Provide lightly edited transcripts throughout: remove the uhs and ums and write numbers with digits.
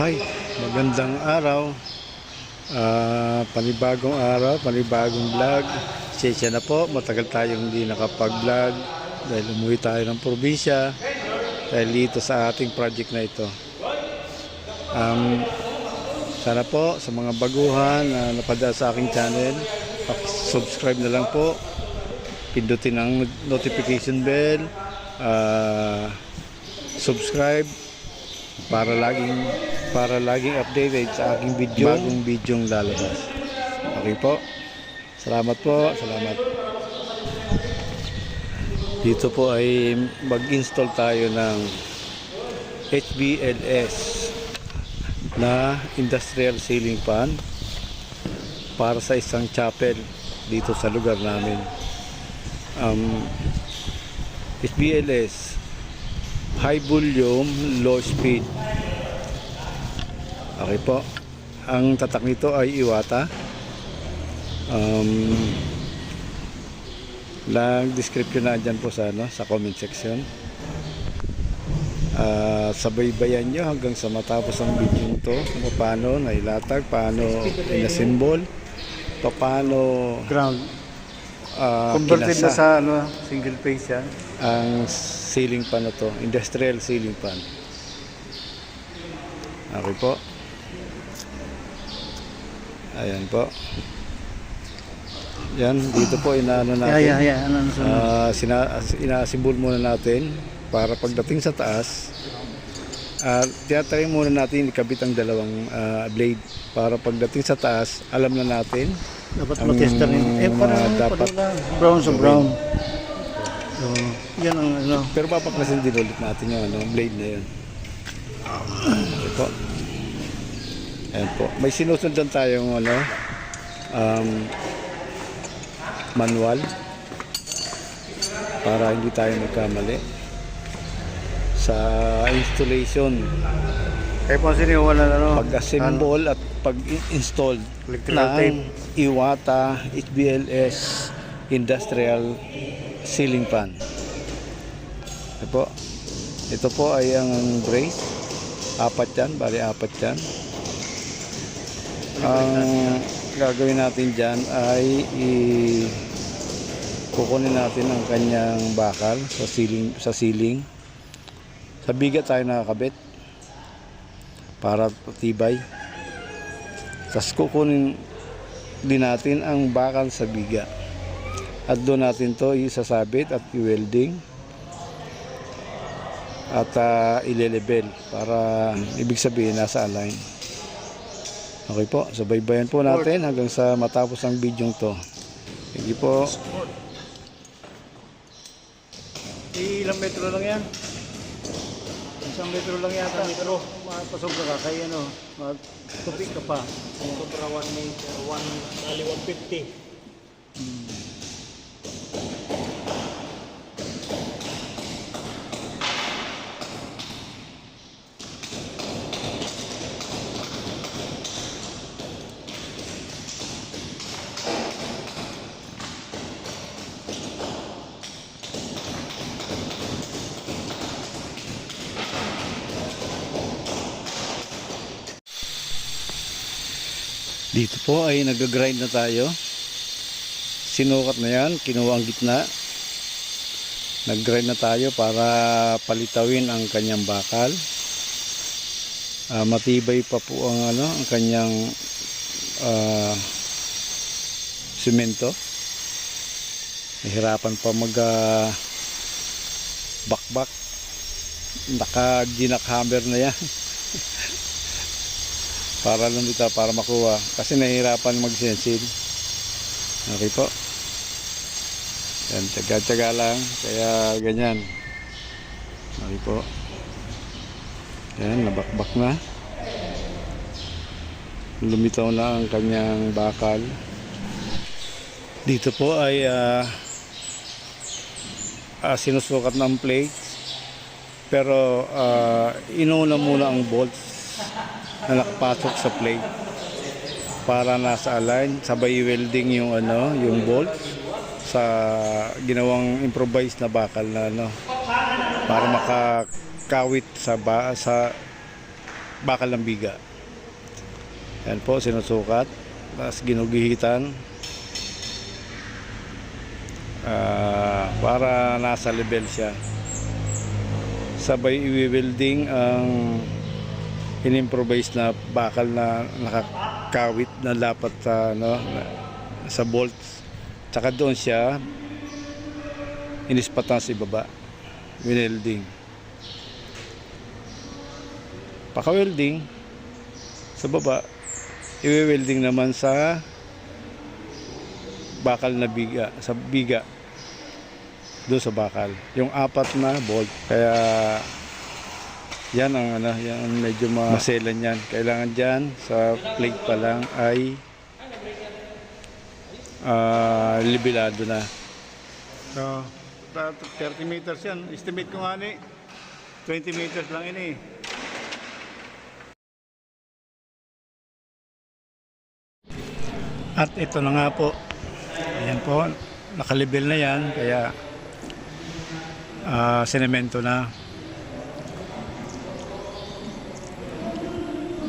Ay, magandang araw. Panibagong araw, panibagong vlog. Sensya na po, matagal tayong hindi nakapag-vlog dahil umuwi tayo ng probinsya dahil dito sa ating project na ito. Sana po sa mga baguhan na napadala sa aking channel, subscribe na lang po, pindutin ang notification bell, subscribe para laging updated sa aking video, bagong videong lalabas. Okay po. Salamat po. Salamat. Dito po ay mag-install tayo ng HBLS na industrial ceiling fan para sa isang chapel dito sa lugar namin. HBLS, high volume, low speed. Okay po. Ang tatak nito ay Iwata. Lang description na dyan po sa comment section. Sabaybayan nyo hanggang sa matapos ang video nito kung paano nailatag, paano inasimbol, paano ground converted na sa single phase yan. Ang ceiling fan na to, industrial ceiling fan. Okay po. Ayan po. Yan, dito po inaano natin. Inasimbol muna natin para pagdating sa taas. Tiyatry muna natin ikabit ang dalawang blade para pagdating sa taas, alam na natin. Dapat matester rin. Dapat brown sa brown. So, yan ang Pero papaklasin din ulit natin yung blade na yun. Okay po. Ayan po. May sinusundan tayong manual para hindi tayo magkamali sa installation. kaya po siniwala Pag-assemble at pag-install ng Iwata HBLS industrial ceiling fan. Ito po ay ang brace. Apat yan, bali apat yan. Ang gagawin natin dyan ay kukunin natin ang kanyang bakal sa ceiling. Sa biga tayo nakakabit para tibay. Tapos kukunin din natin ang bakal sa biga. At doon natin to isasabit at i-welding at ile-level para ibig sabihin nasa align. Okay po, subaybayan po natin hanggang sa matapos ang video to. Thank you po. Ilang metro lang yan? Isang metro lang yata. Pero pasobra ka kaya magtupik ka pa. Sobra 1 meter, 150. Dito po ay nag-grind na tayo. Sinukat na yan, kinuha ang gitna. Nag-grind na tayo para palitawin ang kanyang bakal. Matibay pa po ang ang kanyang semento. Nahirapan pa mag bakbak. Naka-ginak hammer na yan. Para lang dito, para makuha. Kasi nahihirapan mag-sensil. Okay po. Yan, tsaga-tsaga lang. Kaya ganyan. Okay po. Yan, nabakbak na. Lumitaw na ang kanyang bakal. Dito po ay sinusukat ng plates. Pero inuna muna ang bolts na nakapasok sa plate para nasa align, sabay welding yung yung bolts sa ginawang improvised na bakal na para makakawit sa bakal ng biga. Yan po, sinusukat, tapos ginugihitan para nasa level siya. Sabay i-welding ang in-improvise na bakal na nakakawit na dapat sa sa bolts. Tsaka doon siya inispatan sa ibaba, winelding. Paka-welding sa baba, i-welding naman sa bakal na biga, sa biga doon sa bakal, yung 4 na bolt. Kaya yan ang yan medyo maselan yan. Kailangan dyan sa plate pa lang ay libilado na. So, 30 meters yan. Estimate ko nga ni 20 meters lang ini. At ito na nga po, ayan po, nakalibel na yan, kaya sinemento na.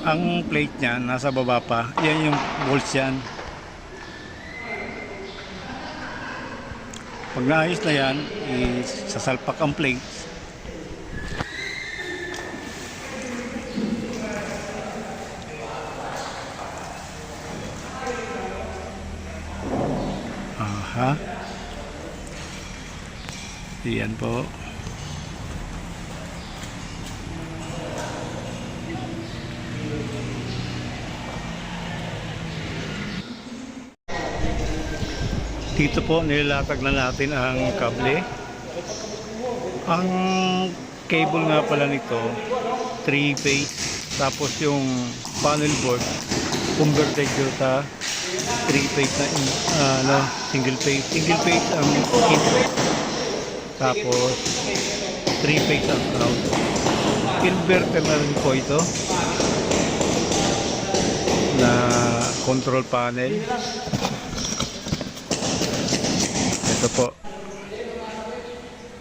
Ang plate niya nasa baba pa, yan yung bolts yan. Pag naayos na yan, isasalpak ang plate. Aha. Yan po. Dito po nilalatag na natin ang kable. Ang cable nga pala nito 3-phase, tapos yung panel board converted yun sa 3-phase na single phase ang input, tapos 3-phase ang out. Inverter na rin po ito na control panel. Ito po.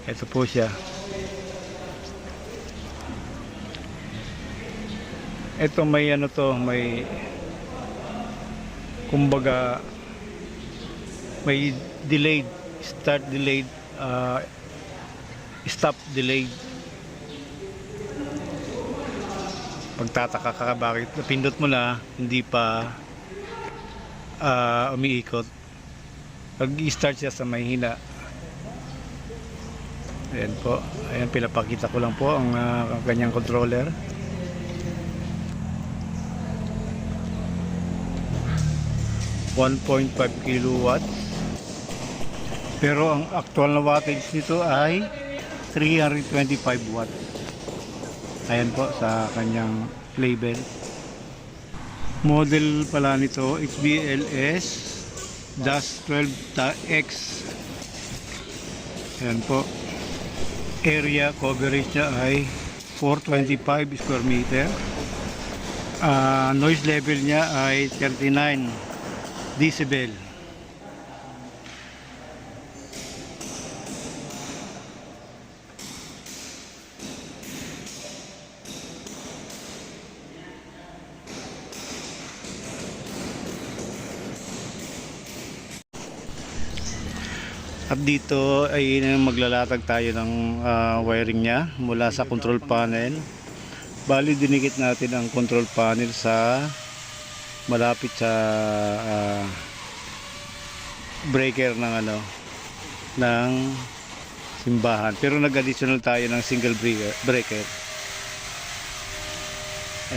Ito po siya. Ito may may kumbaga may delayed, start delayed, stop delayed. Pagtataka ka bakit napindot mo na hindi pa umiikot. Pag-i-start siya sa mahina. Ayan po. Ayan, pinapakita ko lang po ang kanyang controller. .5 kilowatt. Pero ang actual na wattage nito ay 325 watt. Ayan po sa kanyang label. Model pala nito HBLS -12X. Ayan po. Area coverage niya ay 425 square meter. Noise level niya ay 39 decibel. At dito ay maglalatag tayo ng wiring niya mula sa control panel. Bali dinikit natin ang control panel sa malapit sa breaker ng ng simbahan. Pero nag-additional tayo ng single breaker.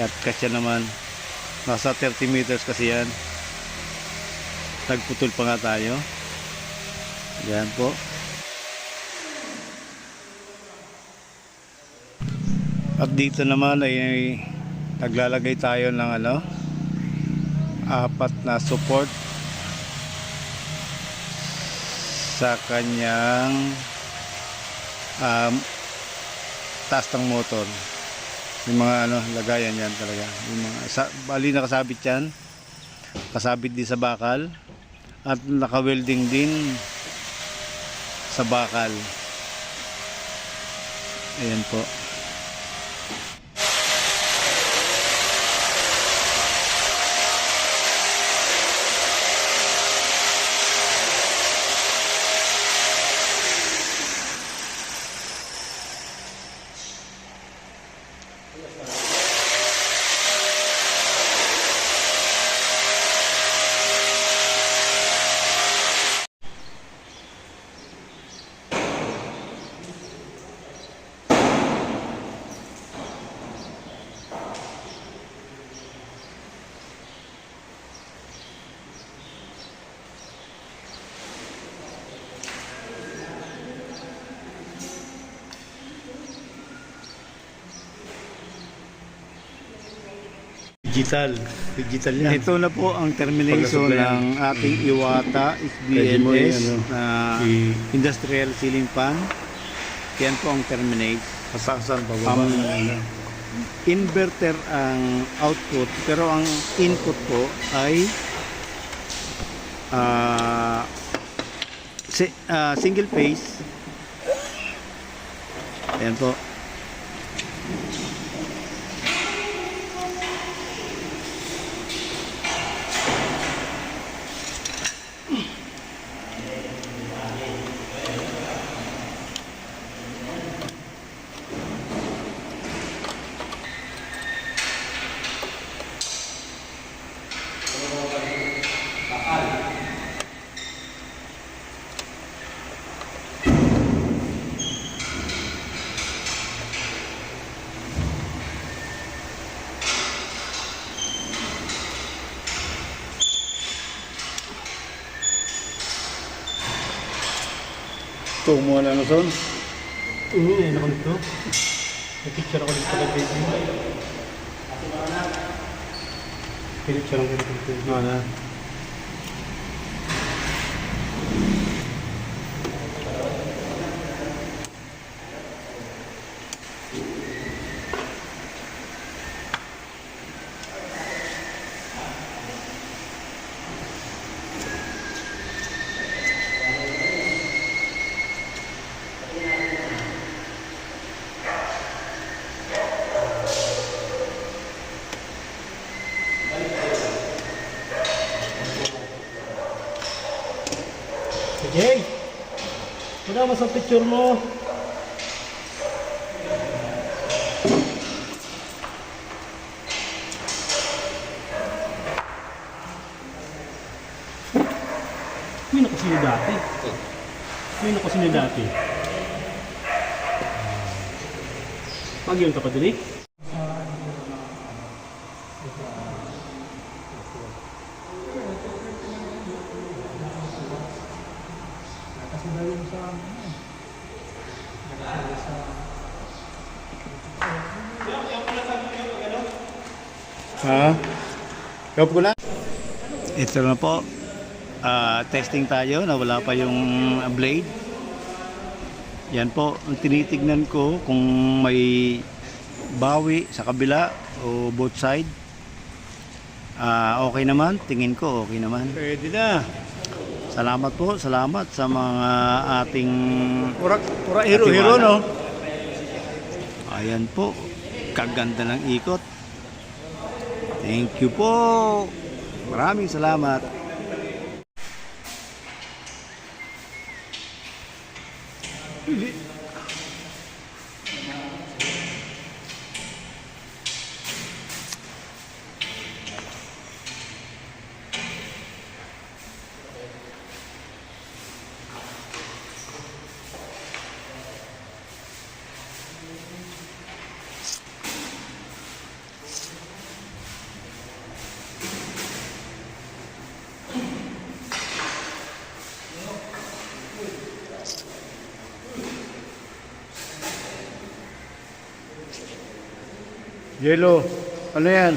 At kasi naman nasa 30 meters kasi yan. Nagputol pa nga tayo. Yan po. At dito naman ay naglalagay tayo ng 4 na support sa kanyang taas ng motor. Yung mga lagayan yan talaga. Yung mga bali nakasabit yan. Kasabit din sa bakal at naka-welding din sa bakal. Ayan po. Digital. Digital yan. Ito na po ang termination Pagkasuplayan. ng ating Iwata Pwede mo SBNS ano, na i- industrial ceiling fan. Yan po ang terminate. Kasasan pababa. Inverter ang output pero ang input po ay single phase. Ayan po. Ito mo na son. Oo, yan ako dito. May picture ako dito kay Facebook. Picture ako dito. Ano? Jay! Wala mas ang picture mo. May nakasino dati. May nakasino dati. Pag yun ka pa dali? Ha? Kap ko na? Ito na po. Testing tayo na wala pa yung blade. Yan po, ang tinitignan ko kung may bawi sa kabila o both side. Okay naman, tingin ko okay naman. Pwede na. Salamat po, salamat sa mga ating Pura hero-hero no? ayan po, kaganda ng ikot. Thank you po. Maraming salamat. Yellow. Ano yan?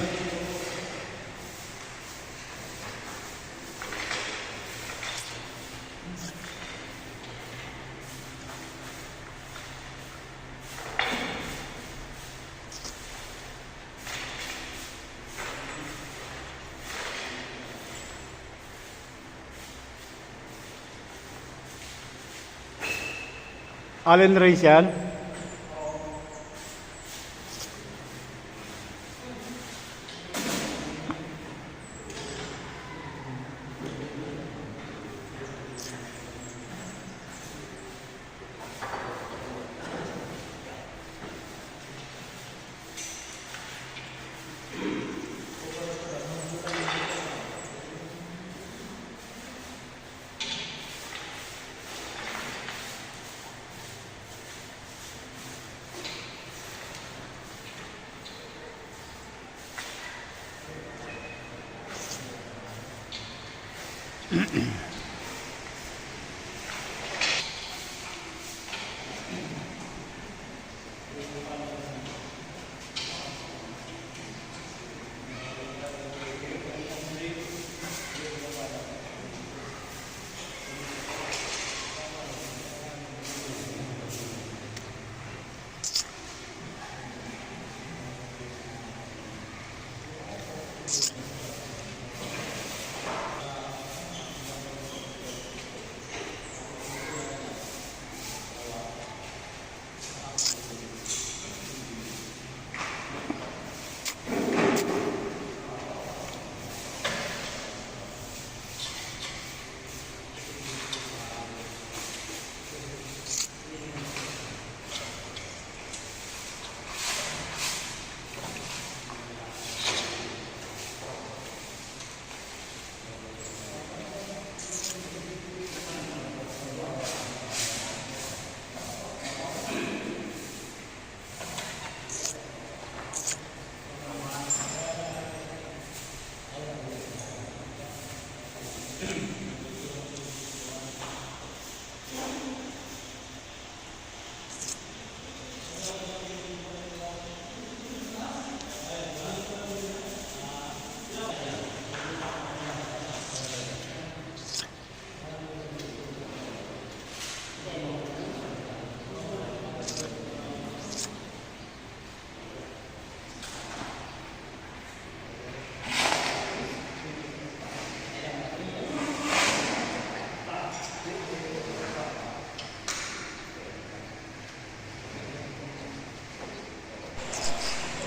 Allen race yan?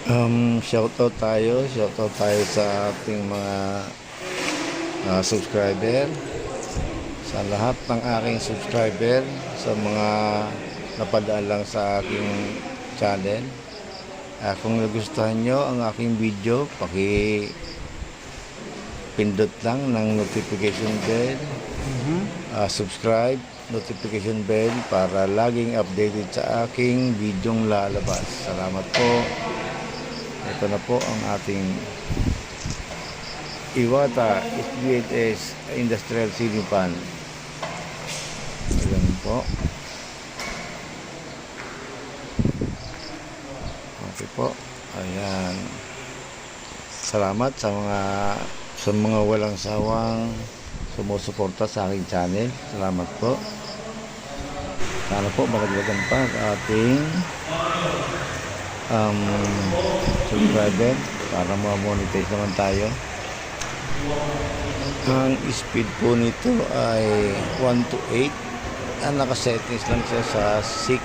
Shoutout tayo sa ating mga subscriber, sa lahat ng aking subscriber, sa mga napadaan lang sa aking channel. Kung nagustuhan nyo ang aking video, pindot lang ng notification bell, subscribe, notification bell para laging updated sa aking videong lalabas. Salamat po. Ito na po ang ating Iwata SBHS Industrial Ceiling Fan. Ayan po. Okay po. Ayan. Salamat sa mga walang sawang sumusuporta sa aking channel. Salamat po. Sana po makaglagan pa sa ating subscriber para ma-monetize naman tayo. Ang speed po nito ay 1 to 8. Ang nakasettings lang siya sa 6.